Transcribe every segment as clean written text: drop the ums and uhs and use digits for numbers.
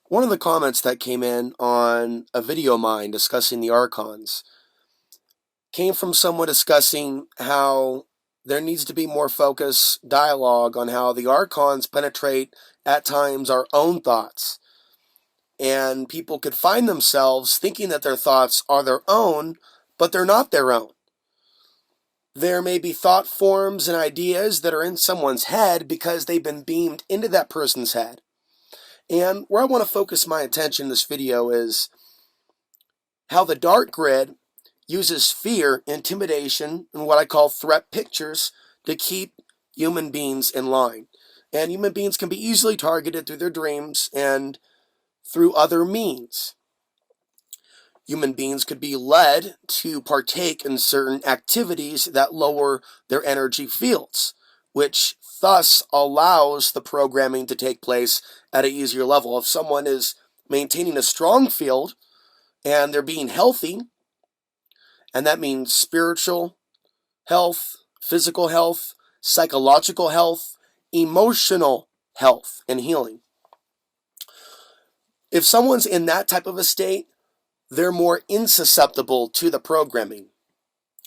One of the comments that came in on a video of mine discussing the archons came from someone discussing how there needs to be more focus, dialogue on how the archons penetrate at times our own thoughts. And people could find themselves thinking that their thoughts are their own, but they're not their own. There may be thought forms and ideas that are in someone's head because they've been beamed into that person's head. And where I want to focus my attention in this video is how the dark grid uses fear, intimidation, and what I call threat pictures to keep human beings in line. And human beings can be easily targeted through their dreams and through other means. Human beings could be led to partake in certain activities that lower their energy fields, which thus allows the programming to take place at an easier level. If someone is maintaining a strong field and they're being healthy, and that means spiritual health, physical health, psychological health, emotional health, and healing. If someone's in that type of a state, they're more insusceptible to the programming.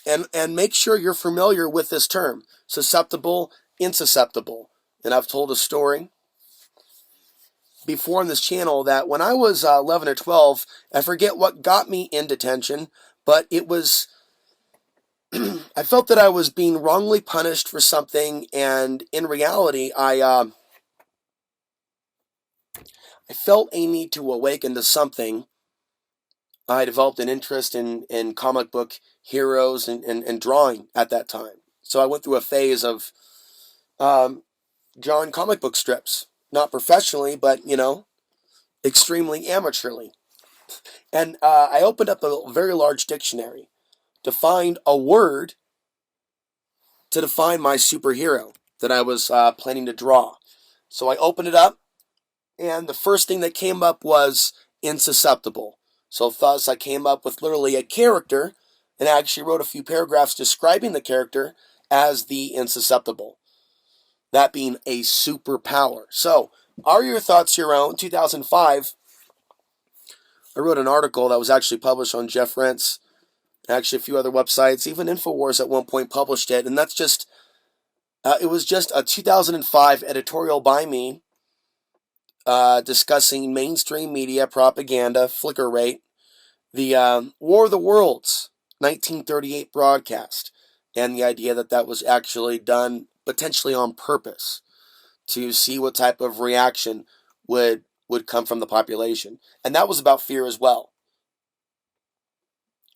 And make sure you're familiar with this term, susceptible, insusceptible. And I've told a story before on this channel that when I was 11 or 12, I forget what got me in detention, but it was, I felt that I was being wrongly punished for something, and in reality, I felt a need to awaken to something. I developed an interest in comic book heroes and drawing at that time. So I went through a phase of drawing comic book strips. Not professionally, but, extremely amateurly. And I opened up a very large dictionary to find a word to define my superhero that I was planning to draw. So I opened it up, and the first thing that came up was insusceptible. So thus I came up with literally a character, and I actually wrote a few paragraphs describing the character as the insusceptible. That being a superpower. So, are your thoughts your own? 2005, I wrote an article that was actually published on Jeff Rent's, actually a few other websites, even InfoWars at one point published it, and that's just, it was just a 2005 editorial by me discussing mainstream media propaganda, flicker rate, the War of the Worlds 1938 broadcast, and the idea that that was actually done potentially on purpose to see what type of reaction would come from the population. And that was about fear as well.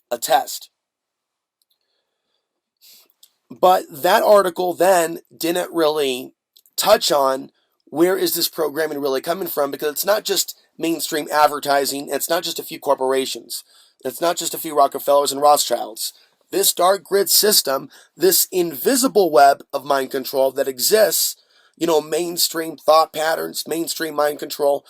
A test. But that article then didn't really touch on where is this programming really coming from, because it's not just mainstream advertising, it's not just a few corporations, it's not just a few Rockefellers and Rothschilds. This dark grid system, this invisible web of mind control that exists, mainstream thought patterns, mainstream mind control,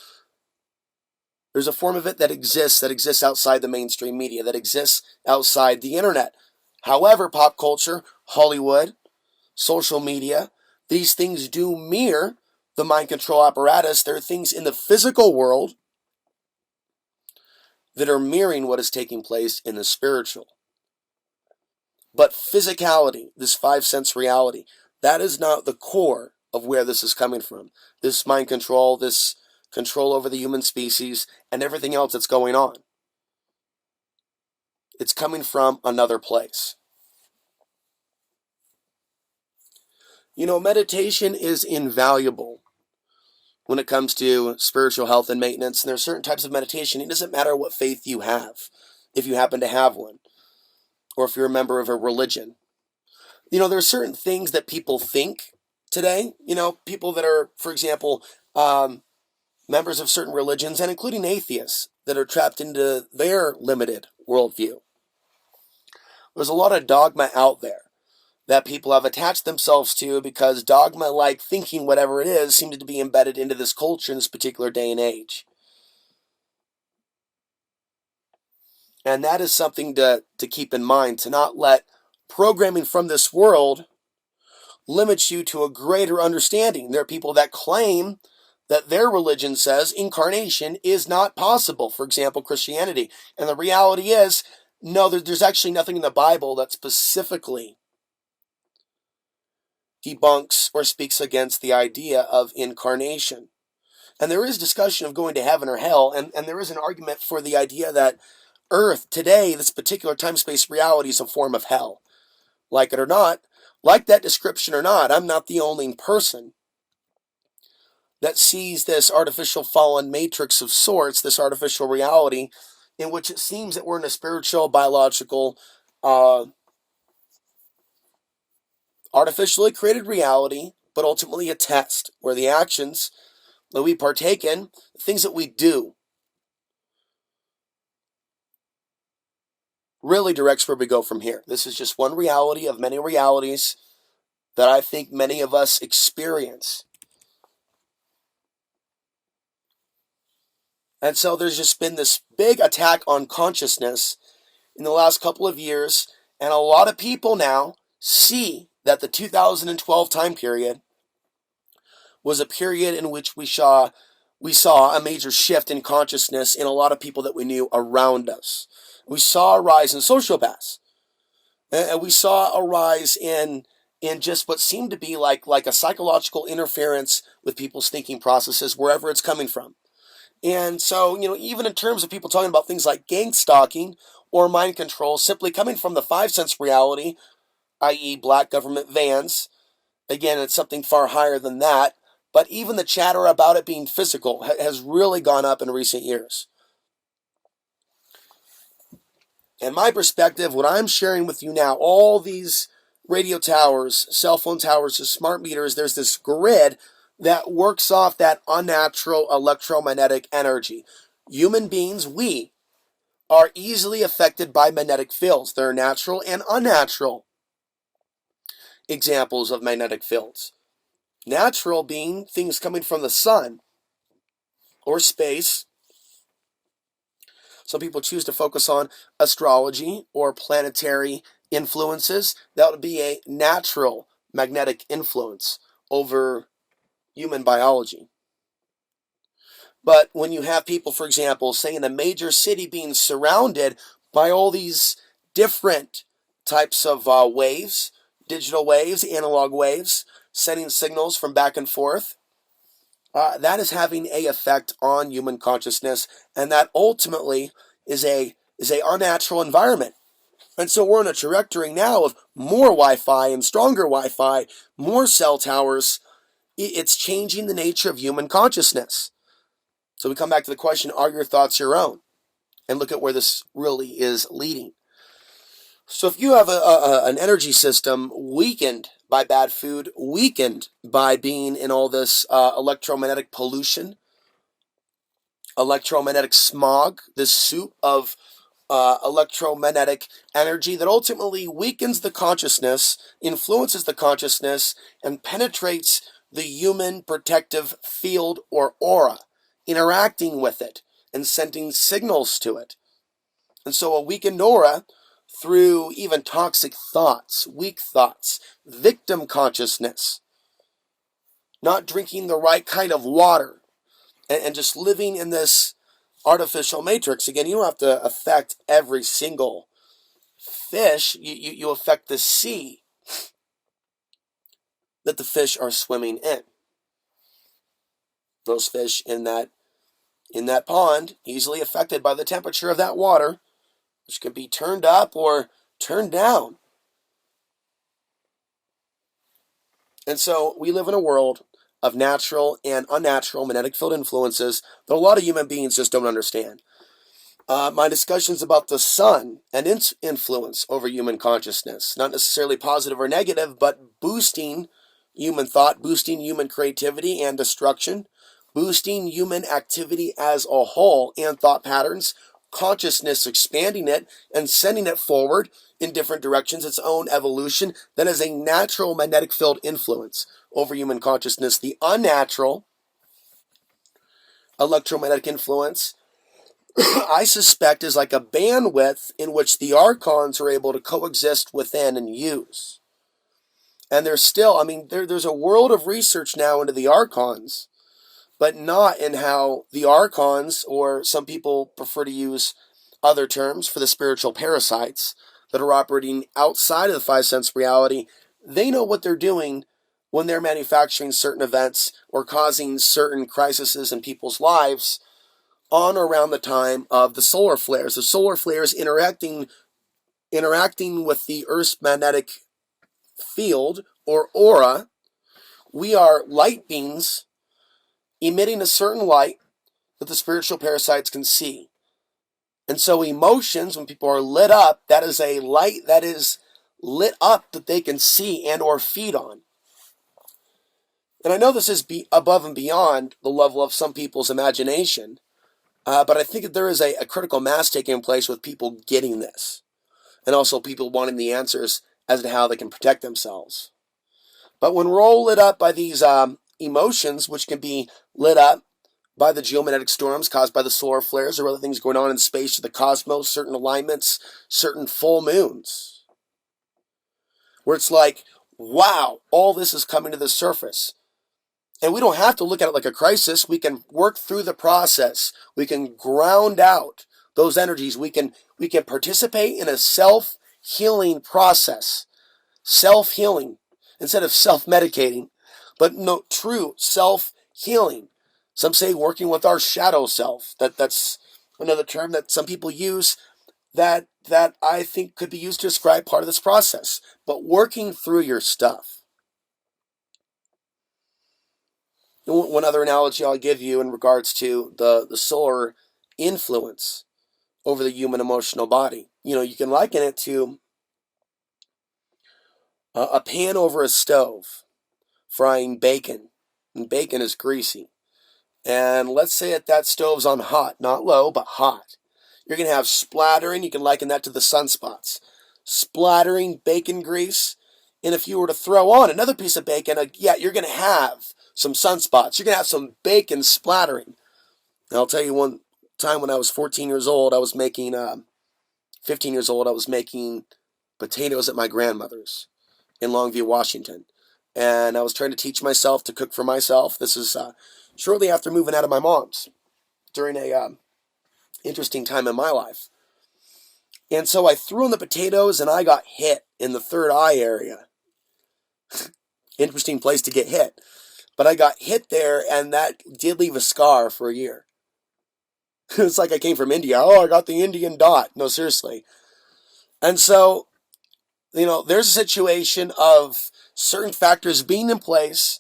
there's a form of it that exists outside the mainstream media, that exists outside the internet. However, pop culture, Hollywood, social media, these things do mirror the mind control apparatus. There are things in the physical world that are mirroring what is taking place in the spiritual. But physicality, this five sense reality, that is not the core of where this is coming from. This mind control, this control over the human species, and everything else that's going on. It's coming from another place. Meditation is invaluable when it comes to spiritual health and maintenance. And there are certain types of meditation. It doesn't matter what faith you have, if you happen to have one, or if you're a member of a religion. There are certain things that people think today. People that are, for example, members of certain religions, and including atheists, that are trapped into their limited worldview. There's a lot of dogma out there that people have attached themselves to because dogma-like thinking, whatever it is, seems to be embedded into this culture in this particular day and age. And that is something to keep in mind, to not let programming from this world limit you to a greater understanding. There are people that claim that their religion says incarnation is not possible, for example, Christianity. And the reality is, no, there's actually nothing in the Bible that specifically debunks or speaks against the idea of incarnation. And there is discussion of going to heaven or hell, and there is an argument for the idea that Earth, today, this particular time-space reality is a form of hell. Like it or not, like that description or not, I'm not the only person that sees this artificial fallen matrix of sorts, this artificial reality, in which it seems that we're in a spiritual, biological, artificially created reality, but ultimately a test where the actions that we partake in, things that we do, really directs where we go from here. This is just one reality of many realities that I think many of us experience. And so there's just been this big attack on consciousness in the last couple of years, and a lot of people now see that the 2012 time period was a period in which we saw a major shift in consciousness in a lot of people that we knew around us. We saw a rise in sociopaths, and we saw a rise in just what seemed to be like a psychological interference with people's thinking processes, wherever it's coming from. And so, even in terms of people talking about things like gang stalking or mind control, simply coming from the five sense reality, i.e., black government vans, again, it's something far higher than that. But even the chatter about it being physical has really gone up in recent years. And my perspective, what I'm sharing with you now, all these radio towers, cell phone towers, smart meters, there's this grid that works off that unnatural electromagnetic energy. Human beings, we are easily affected by magnetic fields. There are natural and unnatural examples of magnetic fields. Natural being things coming from the sun or space. Some people choose to focus on astrology or planetary influences. That would be a natural magnetic influence over human biology. But when you have people, for example, say in a major city being surrounded by all these different types of waves, digital waves, analog waves, sending signals from back and forth, that is having an effect on human consciousness, and that ultimately is a unnatural environment. And so we're on a trajectory now of more Wi-Fi and stronger Wi-Fi, more cell towers. It's changing the nature of human consciousness. So we come back to the question, are your thoughts your own? And look at where this really is leading. So if you have an energy system weakened by bad food, weakened by being in all this electromagnetic pollution, electromagnetic smog, this soup of electromagnetic energy that ultimately weakens the consciousness, influences the consciousness, and penetrates the human protective field or aura, interacting with it and sending signals to it. And so a weakened aura, through even toxic thoughts, weak thoughts, victim consciousness, not drinking the right kind of water, and just living in this artificial matrix. Again, you don't have to affect every single fish. You affect the sea that the fish are swimming in. Those fish in that pond, easily affected by the temperature of that water, which can be turned up or turned down. And so we live in a world of natural and unnatural magnetic field influences that a lot of human beings just don't understand. My discussions about the sun and its influence over human consciousness, not necessarily positive or negative, but boosting human thought, boosting human creativity and destruction, boosting human activity as a whole and thought patterns, consciousness, expanding it and sending it forward in different directions, its own evolution. That is a natural magnetic field influence over human consciousness. The unnatural electromagnetic influence, I suspect, is like a bandwidth in which the archons are able to coexist within and use. And there's still, there's a world of research now into the archons but not in how the archons, or some people prefer to use other terms for the spiritual parasites that are operating outside of the five sense reality. They know what they're doing when they're manufacturing certain events or causing certain crises in people's lives on or around the time of the solar flares. The solar flares interacting with the Earth's magnetic field or aura. We are light beings emitting a certain light that the spiritual parasites can see. And so emotions, when people are lit up, that is a light that is lit up that they can see and or feed on. And I know this is above and beyond the level of some people's imagination, but I think that there is a critical mass taking place with people getting this, and also people wanting the answers as to how they can protect themselves. But when we're all lit up by these emotions, which can be lit up by the geomagnetic storms caused by the solar flares or other things going on in space or the cosmos, certain alignments, certain full moons, where it's like, wow, all this is coming to the surface. And we don't have to look at it like a crisis. We can work through the process. We can ground out those energies. We can participate in a self-healing process. Self-healing instead of self-medicating, but no, true self-healing. Some say working with our shadow self. That's another term that some people use that I think could be used to describe part of this process. But working through your stuff. One other analogy I'll give you in regards to the solar influence over the human emotional body. You can liken it to a pan over a stove frying bacon. And bacon is greasy. And let's say that stove's on hot, not low, but hot. You're going to have splattering. You can liken that to the sunspots. Splattering bacon grease. And if you were to throw on another piece of bacon, you're going to have some sunspots. You're going to have some bacon splattering. And I'll tell you one time when I was 14 years old, I was making, 15 years old, I was making potatoes at my grandmother's in Longview, Washington. And I was trying to teach myself to cook for myself. This is shortly after moving out of my mom's during a interesting time in my life. And so I threw in the potatoes and I got hit in the third eye area. Interesting place to get hit. But I got hit there, and that did leave a scar for a year. It's like I came from India. Oh, I got the Indian dot. No, seriously. And so, there's a situation of certain factors being in place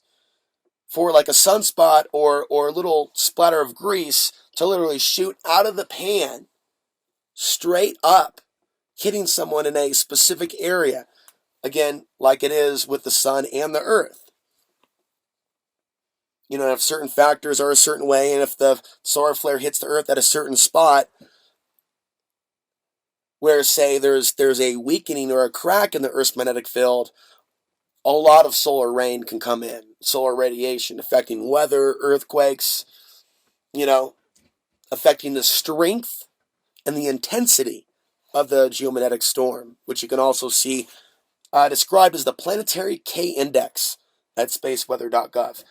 for like a sunspot or a little splatter of grease to literally shoot out of the pan straight up, hitting someone in a specific area. Again, like it is with the sun and the earth. If certain factors are a certain way, and if the solar flare hits the earth at a certain spot, where say there's a weakening or a crack in the earth's magnetic field, a lot of solar rain can come in, solar radiation affecting weather, earthquakes, affecting the strength and the intensity of the geomagnetic storm, which you can also see described as the Planetary K Index at spaceweather.gov.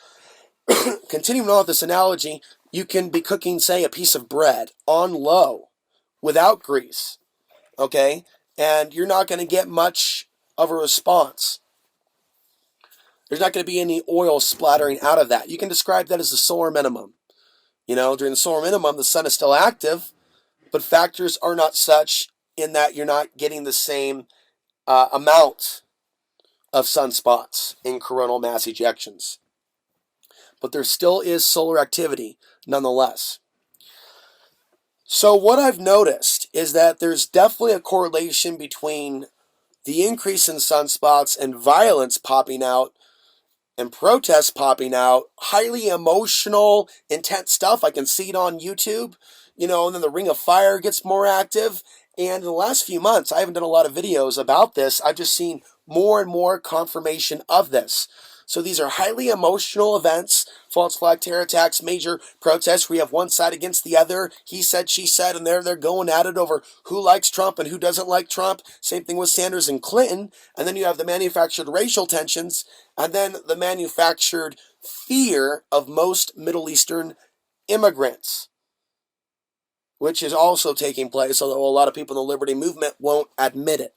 Continuing on with this analogy, you can be cooking, say, a piece of bread on low without grease, okay? And you're not going to get much of a response. There's not going to be any oil splattering out of that. You can describe that as the solar minimum. During the solar minimum, the sun is still active, but factors are not such in that you're not getting the same amount of sunspots in coronal mass ejections. But there still is solar activity nonetheless. So what I've noticed is that there's definitely a correlation between the increase in sunspots and violence popping out and protests popping out, highly emotional, intense stuff. I can see it on YouTube, and then the Ring of Fire gets more active. And in the last few months, I haven't done a lot of videos about this. I've just seen more and more confirmation of this. So these are highly emotional events, false flag terror attacks, major protests where you have one side against the other, he said, she said, and they're going at it over who likes Trump and who doesn't like Trump. Same thing with Sanders and Clinton. And then you have the manufactured racial tensions, and then the manufactured fear of most Middle Eastern immigrants, which is also taking place, although a lot of people in the liberty movement won't admit it,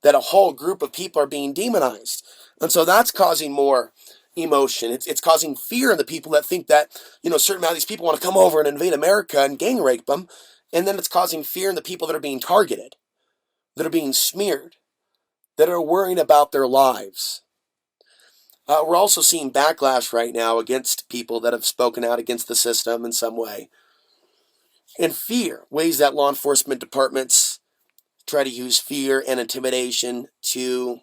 that a whole group of people are being demonized. And so that's causing more emotion. It's causing fear in the people that think that, a certain amount of these people want to come over and invade America and gang rape them. And then it's causing fear in the people that are being targeted, that are being smeared, that are worrying about their lives. We're also seeing backlash right now against people that have spoken out against the system in some way. And fear, ways that law enforcement departments try to use fear and intimidation to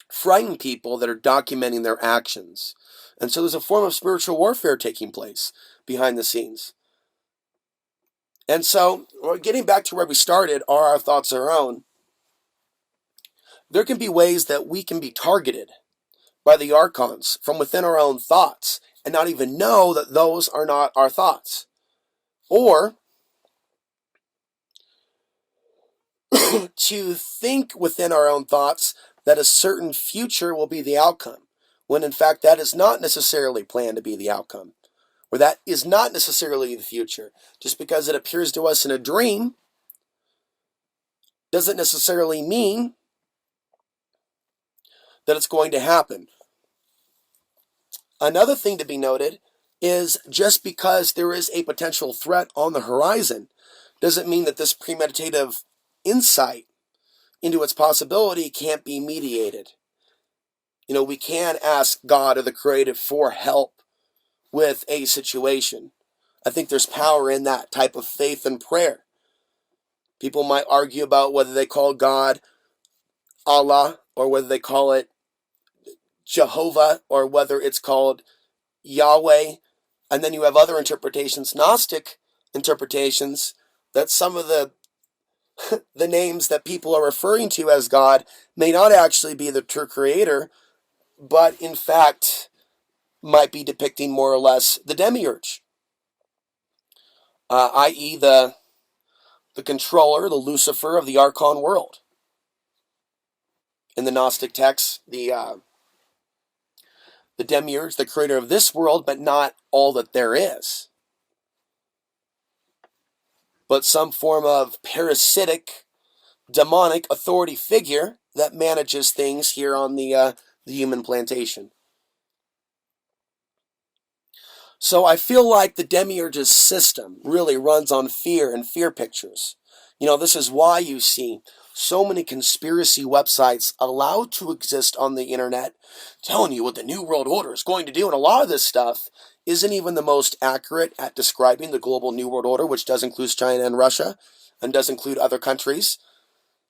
frighten people that are documenting their actions. And so there's a form of spiritual warfare taking place behind the scenes. And so, getting back to where we started, are our thoughts our own? There can be ways that we can be targeted by the archons from within our own thoughts and not even know that those are not our thoughts. Or to think within our own thoughts that a certain future will be the outcome, when in fact that is not necessarily planned to be the outcome, or that is not necessarily the future. Just because it appears to us in a dream doesn't necessarily mean that it's going to happen. Another thing to be noted is just because there is a potential threat on the horizon doesn't mean that this premeditative insight into its possibility can't be mediated. We can ask God or the Creator for help with a situation. I think there's power in that type of faith and prayer. People might argue about whether they call God Allah or whether they call it Jehovah or whether it's called Yahweh. And then you have other interpretations, Gnostic interpretations, that some of the names that people are referring to as God may not actually be the true creator, but in fact might be depicting more or less the demiurge, i.e. the controller, the Lucifer of the Archon world. In the Gnostic texts, the demiurge, the creator of this world, but not all that there is, but some form of parasitic, demonic authority figure that manages things here on the human plantation. So I feel like the demiurge's system really runs on fear and fear pictures. This is why you see so many conspiracy websites allowed to exist on the internet telling you what the New World Order is going to do. And a lot of this stuff isn't even the most accurate at describing the global New World Order, which does include China and Russia and does include other countries.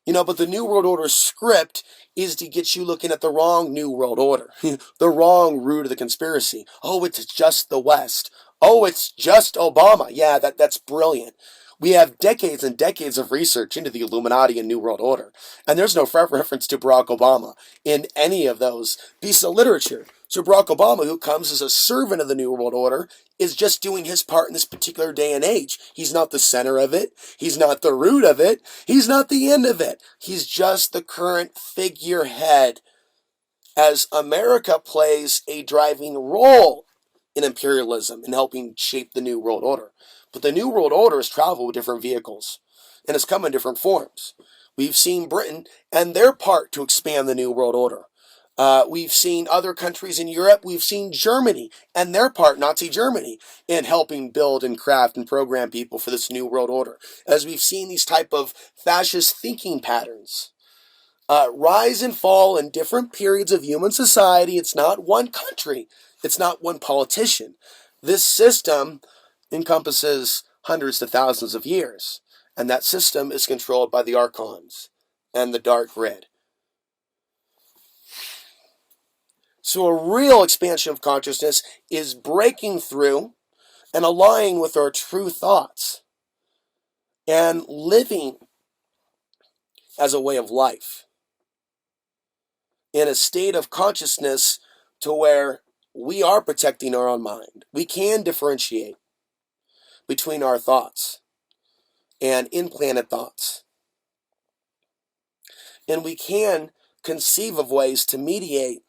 But the New World Order script is to get you looking at the wrong New World Order, the wrong root of the conspiracy. Oh, it's just the West. Oh, it's just Obama. Yeah, that's brilliant. We have decades and decades of research into the Illuminati and New World Order, and there's no reference to Barack Obama in any of those pieces of literature. So Barack Obama, who comes as a servant of the New World Order, is just doing his part in this particular day and age. He's not the center of it. He's not the root of it. He's not the end of it. He's just the current figurehead as America plays a driving role in imperialism and helping shape the New World Order. But the New World Order has traveled with different vehicles and has come in different forms. We've seen Britain and their part to expand the New World Order. We've seen other countries in Europe. We've seen Germany and their part, Nazi Germany, in helping build and craft and program people for this New World Order. As we've seen these type of fascist thinking patterns rise and fall in different periods of human society. It's not one country. It's not one politician. This system encompasses hundreds to thousands of years. And that system is controlled by the archons and the dark grid. So a real expansion of consciousness is breaking through and aligning with our true thoughts and living as a way of life in a state of consciousness to where we are protecting our own mind. We can differentiate between our thoughts and implanted thoughts. And we can conceive of ways to mediate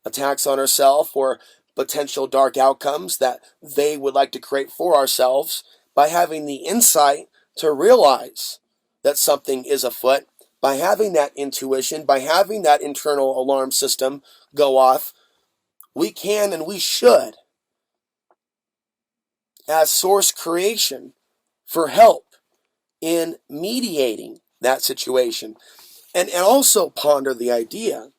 attacks on ourselves or potential dark outcomes that they would like to create for ourselves by having the insight to realize that something is afoot, by having that intuition, by having that internal alarm system go off. We can and we should, as source creation, for help in mediating that situation. And also ponder the idea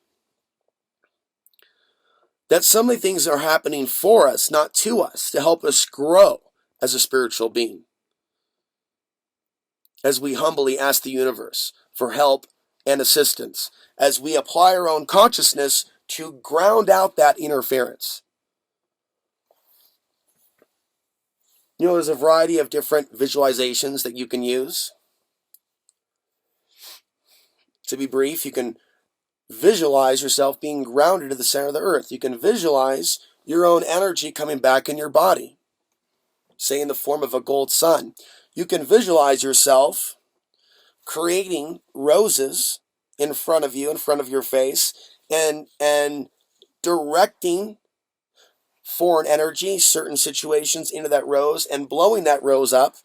that so many things are happening for us, not to us, to help us grow as a spiritual being. As we humbly ask the universe for help and assistance, as we apply our own consciousness to ground out that interference. There's a variety of different visualizations that you can use. To be brief, you can visualize yourself being grounded to the center of the earth. You can visualize your own energy coming back in your body, say in the form of a gold sun. You can visualize yourself creating roses in front of you, in front of your face, and directing foreign energy, certain situations into that rose, and blowing that rose up,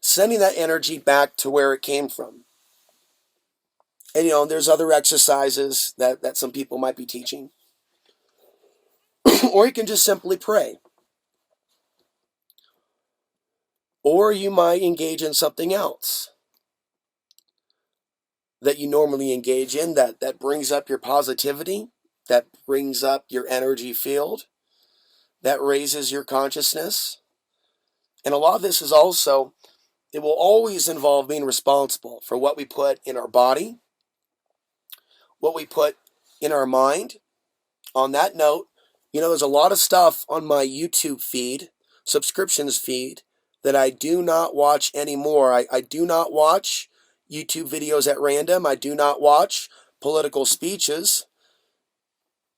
sending that energy back to where it came from. And there's other exercises that some people might be teaching. Or you can just simply pray. Or you might engage in something else that you normally engage in that brings up your positivity, that brings up your energy field, that raises your consciousness. And a lot of this is also, it will always involve being responsible for what we put in our body, what we put in our mind. On that note, there's a lot of stuff on my YouTube feed, subscriptions feed, that I do not watch anymore. I do not watch YouTube videos at random. I do not watch political speeches.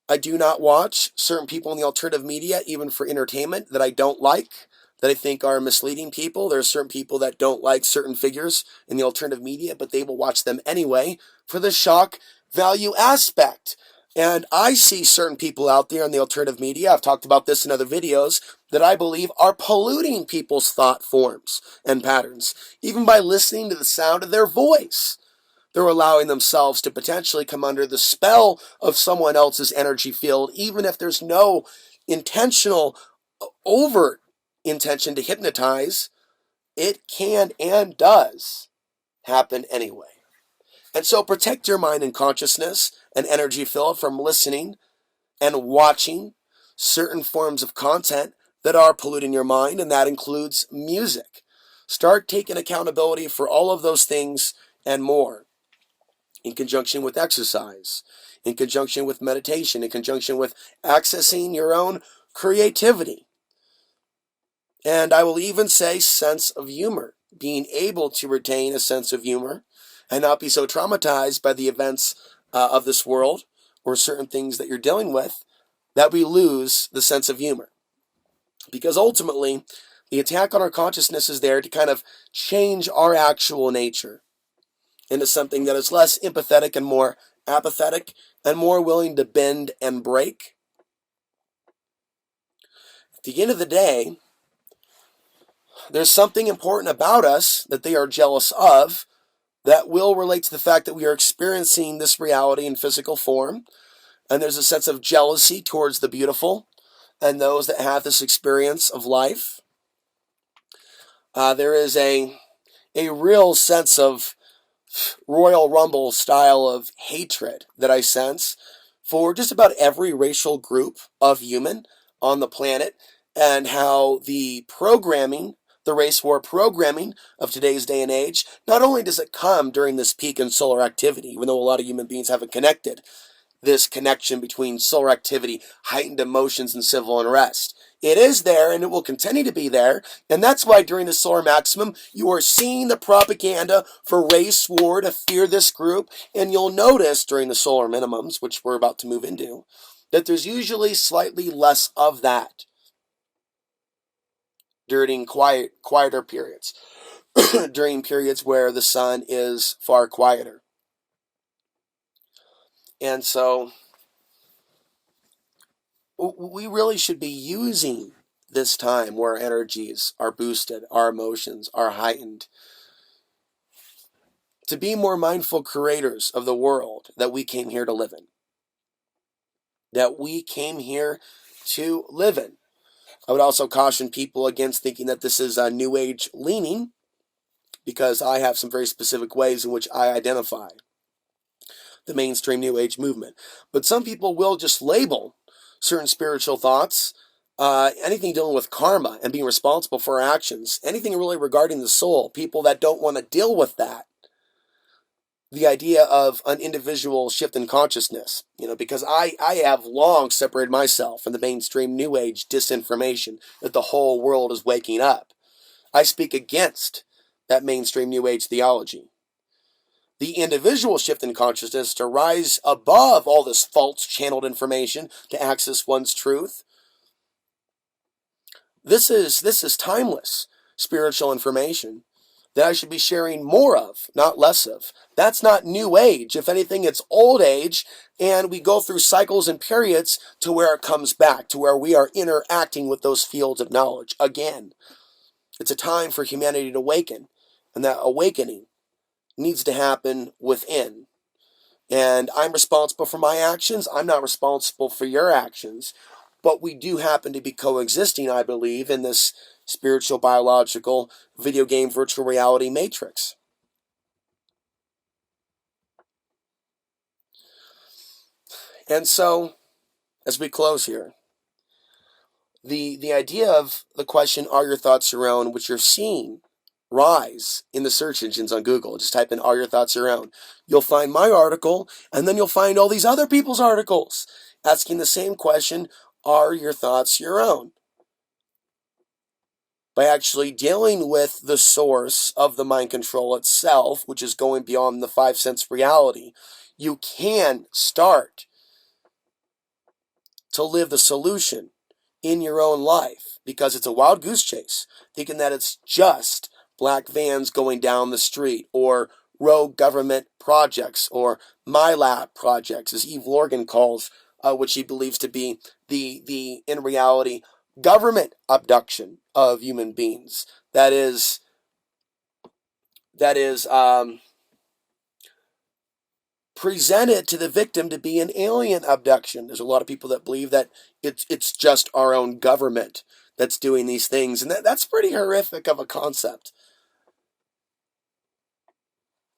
I do not watch certain people in the alternative media, even for entertainment, that I don't like, that I think are misleading people. There are certain people that don't like certain figures in the alternative media, but they will watch them anyway for the shock value aspect. And I see certain people out there in the alternative media, I've talked about this in other videos, that I believe are polluting people's thought forms and patterns, even by listening to the sound of their voice. They're allowing themselves to potentially come under the spell of someone else's energy field, even if there's no intentional, overt intention to hypnotize. It can and does happen anyway. And so protect your mind and consciousness and energy field from listening and watching certain forms of content that are polluting your mind, and that includes music. Start taking accountability for all of those things and more, in conjunction with exercise, in conjunction with meditation, in conjunction with accessing your own creativity. And I will even say sense of humor, being able to retain a sense of humor and not be so traumatized by the events of this world or certain things that you're dealing with that we lose the sense of humor. Because ultimately, the attack on our consciousness is there to kind of change our actual nature into something that is less empathetic and more apathetic and more willing to bend and break. At the end of the day, there's something important about us that they are jealous of that will relate to the fact that we are experiencing this reality in physical form. And there's a sense of jealousy towards the beautiful and those that have this experience of life. There is a real sense of Royal Rumble style of hatred that I sense for just about every racial group of human on the planet, and how the programming, the race war programming of today's day and age, not only does it come during this peak in solar activity, even though a lot of human beings haven't connected this connection between solar activity, heightened emotions, and civil unrest. It is there, and it will continue to be there, and that's why during the solar maximum, you are seeing the propaganda for race war to fear this group, and you'll notice during the solar minimums, which we're about to move into, that there's usually slightly less of that during quieter periods, during periods where the sun is far quieter. And so We really should be using this time where our energies are boosted, our emotions are heightened, to be more mindful creators of the world that we came here to live in. That we came here to live in. I would also caution people against thinking that this is a New Age leaning, because I have some very specific ways in which I identify the mainstream New Age movement. But some people will just label certain spiritual thoughts, anything dealing with karma and being responsible for our actions, anything really regarding the soul, people that don't want to deal with that. The idea of an individual shift in consciousness, because I have long separated myself from the mainstream New Age disinformation that the whole world is waking up. I speak against that mainstream New Age theology. The individual shift in consciousness to rise above all this false channeled information to access one's truth. This is timeless spiritual information that I should be sharing more of, not less of. That's not New Age. If anything, it's old age, and we go through cycles and periods to where it comes back, to where we are interacting with those fields of knowledge again. It's a time for humanity to awaken, and that awakening needs to happen within. And I'm responsible for my actions. I'm not responsible for your actions. But we do happen to be coexisting, I believe, in this spiritual, biological, video game, virtual reality matrix. And so, as we close here, the idea of the question, are your thoughts your own, which you're seeing rise in the search engines on Google. Just type in, are your thoughts your own? You'll find my article, and then you'll find all these other people's articles asking the same question, are your thoughts your own? By actually dealing with the source of the mind control itself, which is going beyond the five sense reality, you can start to live the solution in your own life, because it's a wild goose chase, thinking that it's just black vans going down the street, or rogue government projects, or my lab projects, as Eve Lorgan calls, which he believes to be the in reality government abduction of human beings. That is presented to the victim to be an alien abduction. There's a lot of people that believe that it's just our own government that's doing these things, and that's pretty horrific of a concept.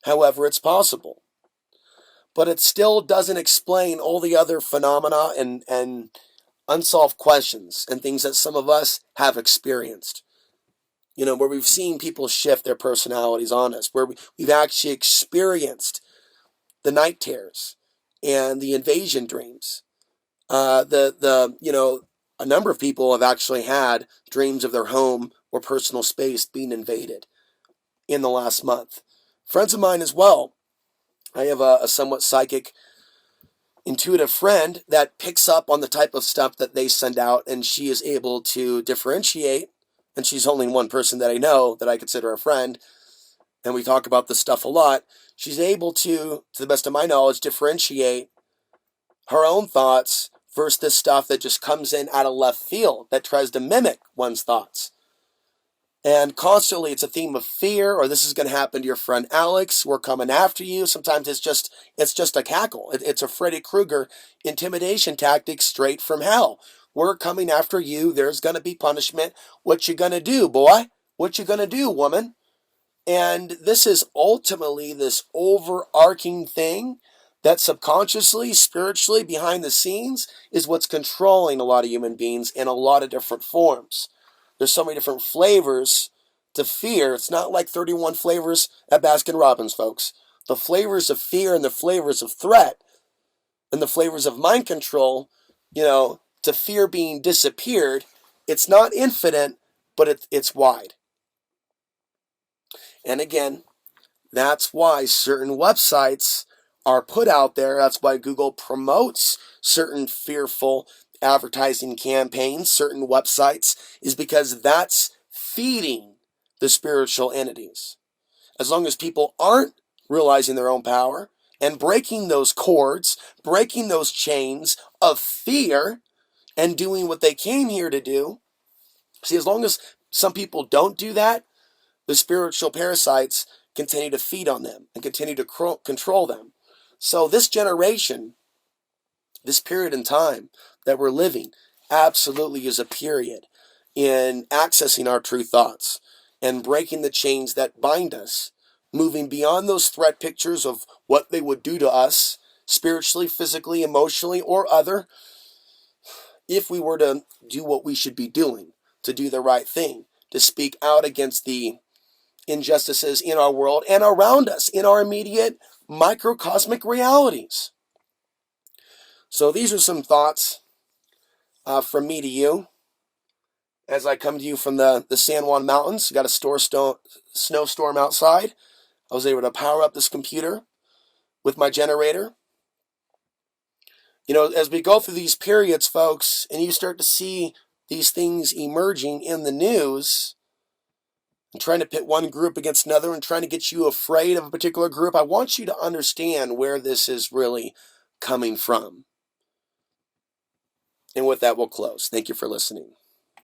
However, it's possible. But it still doesn't explain all the other phenomena and unsolved questions and things that some of us have experienced. Where we've seen people shift their personalities on us, where we've actually experienced the night terrors and the invasion dreams. A number of people have actually had dreams of their home or personal space being invaded in the last month. Friends of mine as well. I have a somewhat psychic, intuitive friend that picks up on the type of stuff that they send out, and she is able to differentiate. And she's only one person that I know that I consider a friend, and we talk about this stuff a lot. She's able to the best of my knowledge, differentiate her own thoughts versus this stuff that just comes in out of left field that tries to mimic one's thoughts. And constantly it's a theme of fear, or this is going to happen to your friend Alex, we're coming after you. Sometimes it's just a cackle. It's a Freddy Krueger intimidation tactic straight from hell. We're coming after you. There's going to be punishment. What you going to do, boy? What you going to do, woman? And this is ultimately this overarching thing that subconsciously, spiritually, behind the scenes is what's controlling a lot of human beings in a lot of different forms. There's so many different flavors to fear. It's not like 31 flavors at Baskin Robbins, folks. The flavors of fear and the flavors of threat and the flavors of mind control, to fear being disappeared, it's not infinite, but it's wide. And again, that's why certain websites are put out there. That's why Google promotes certain fearful advertising campaigns, certain websites, is because that's feeding the spiritual entities. As long as people aren't realizing their own power and breaking those cords, breaking those chains of fear, and doing what they came here to do. See, as long as some people don't do that, the spiritual parasites continue to feed on them and continue to control them. So this generation, this period in time that we're living, absolutely is a period in accessing our true thoughts and breaking the chains that bind us, moving beyond those threat pictures of what they would do to us spiritually, physically, emotionally, or other, if we were to do what we should be doing, to do the right thing, to speak out against the injustices in our world and around us, in our immediate microcosmic realities. So these are some thoughts from me to you as I come to you from the San Juan Mountains. Got a snowstorm outside. I was able to power up this computer with my generator. You know, as we go through these periods, folks, and you start to see these things emerging in the news, and trying to pit one group against another and trying to get you afraid of a particular group, I want you to understand where this is really coming from. And with that, we'll close. Thank you for listening.